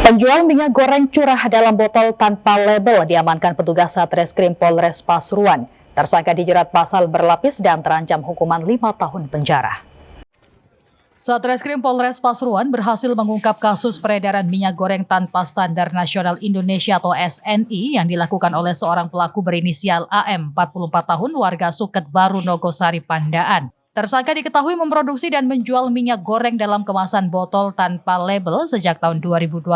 Penjual minyak goreng curah dalam botol tanpa label diamankan petugas Satreskrim Polres Pasuruan. Tersangka dijerat pasal berlapis dan terancam hukuman 5 tahun penjara. Satreskrim Polres Pasuruan berhasil mengungkap kasus peredaran minyak goreng tanpa standar nasional Indonesia atau SNI yang dilakukan oleh seorang pelaku berinisial AM, 44 tahun, warga Suket Baru, Nogosari, Pandaan. Tersangka diketahui memproduksi dan menjual minyak goreng dalam kemasan botol tanpa label sejak tahun 2023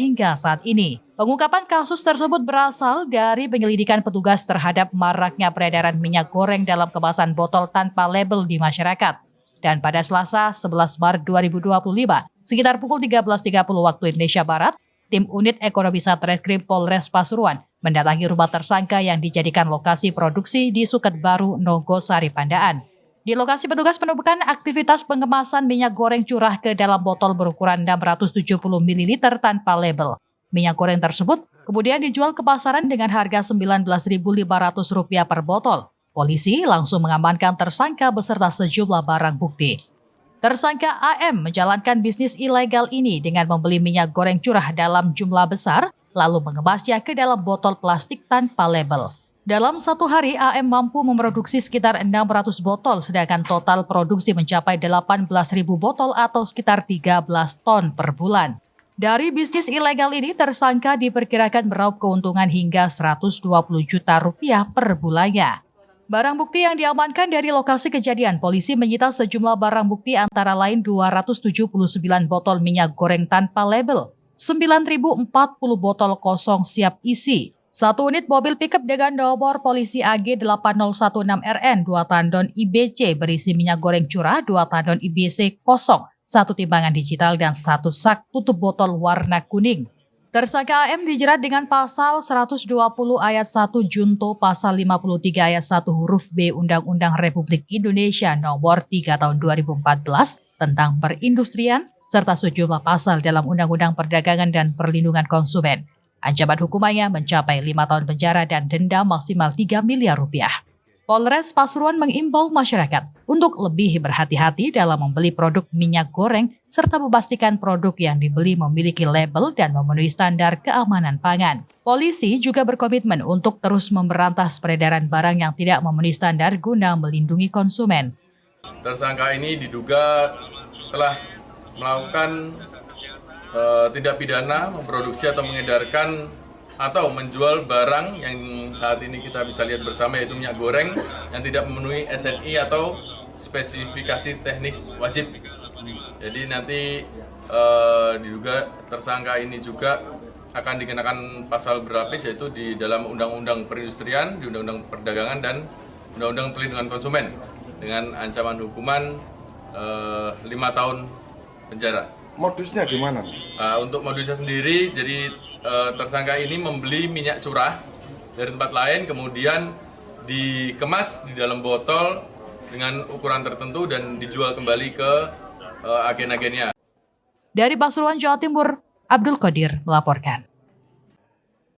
hingga saat ini. Pengungkapan kasus tersebut berasal dari penyelidikan petugas terhadap maraknya peredaran minyak goreng dalam kemasan botol tanpa label di masyarakat. Dan pada Selasa 11 Maret 2025, sekitar pukul 13.30 waktu Indonesia Barat, tim unit ekonomi Satreskrim Polres Pasuruan mendatangi rumah tersangka yang dijadikan lokasi produksi di Suket Baru, Nogosari, Pandaan. Di lokasi petugas menemukan aktivitas pengemasan minyak goreng curah ke dalam botol berukuran 670 ml tanpa label. Minyak goreng tersebut kemudian dijual ke pasaran dengan harga Rp19.500 per botol. Polisi langsung mengamankan tersangka beserta sejumlah barang bukti. Tersangka AM menjalankan bisnis ilegal ini dengan membeli minyak goreng curah dalam jumlah besar, lalu mengemasnya ke dalam botol plastik tanpa label. Dalam satu hari, AM mampu memproduksi sekitar 600 botol, sedangkan total produksi mencapai 18.000 botol atau sekitar 13 ton per bulan. Dari bisnis ilegal ini, tersangka diperkirakan meraup keuntungan hingga Rp120 juta per bulannya. Barang bukti yang diamankan dari lokasi kejadian, polisi menyita sejumlah barang bukti antara lain 279 botol minyak goreng tanpa label, 9.040 botol kosong siap isi, 1 unit mobil pickup dengan nomor polisi AG 8016RN, 2 tandon IBC berisi minyak goreng curah, 2 tandon IBC kosong, 1 timbangan digital, dan 1 sak tutup botol warna kuning. Tersangka AM dijerat dengan pasal 120 ayat 1 junto pasal 53 ayat 1 huruf B Undang-Undang Republik Indonesia nomor 3 tahun 2014 tentang perindustrian, serta sejumlah pasal dalam Undang-Undang Perdagangan dan Perlindungan Konsumen. Ancaman hukumannya mencapai 5 tahun penjara dan denda maksimal Rp3 miliar. Polres Pasuruan mengimbau masyarakat untuk lebih berhati-hati dalam membeli produk minyak goreng serta memastikan produk yang dibeli memiliki label dan memenuhi standar keamanan pangan. Polisi juga berkomitmen untuk terus memberantas peredaran barang yang tidak memenuhi standar guna melindungi konsumen. Tersangka ini diduga telah melakukan tindak pidana memproduksi atau mengedarkan atau menjual barang yang saat ini kita bisa lihat bersama, yaitu minyak goreng yang tidak memenuhi SNI atau spesifikasi teknis wajib. Jadi nanti diduga tersangka ini juga akan dikenakan pasal berlapis, yaitu di dalam Undang-Undang Perindustrian, di Undang-Undang Perdagangan, dan Undang-Undang Perlindungan Konsumen dengan ancaman hukuman 5 tahun penjara. Modusnya gimana? Untuk modusnya sendiri, jadi tersangka ini membeli minyak curah dari tempat lain, kemudian dikemas di dalam botol dengan ukuran tertentu dan dijual kembali ke agen-agennya. Dari Pasuruan, Jawa Timur, Abdul Qadir melaporkan.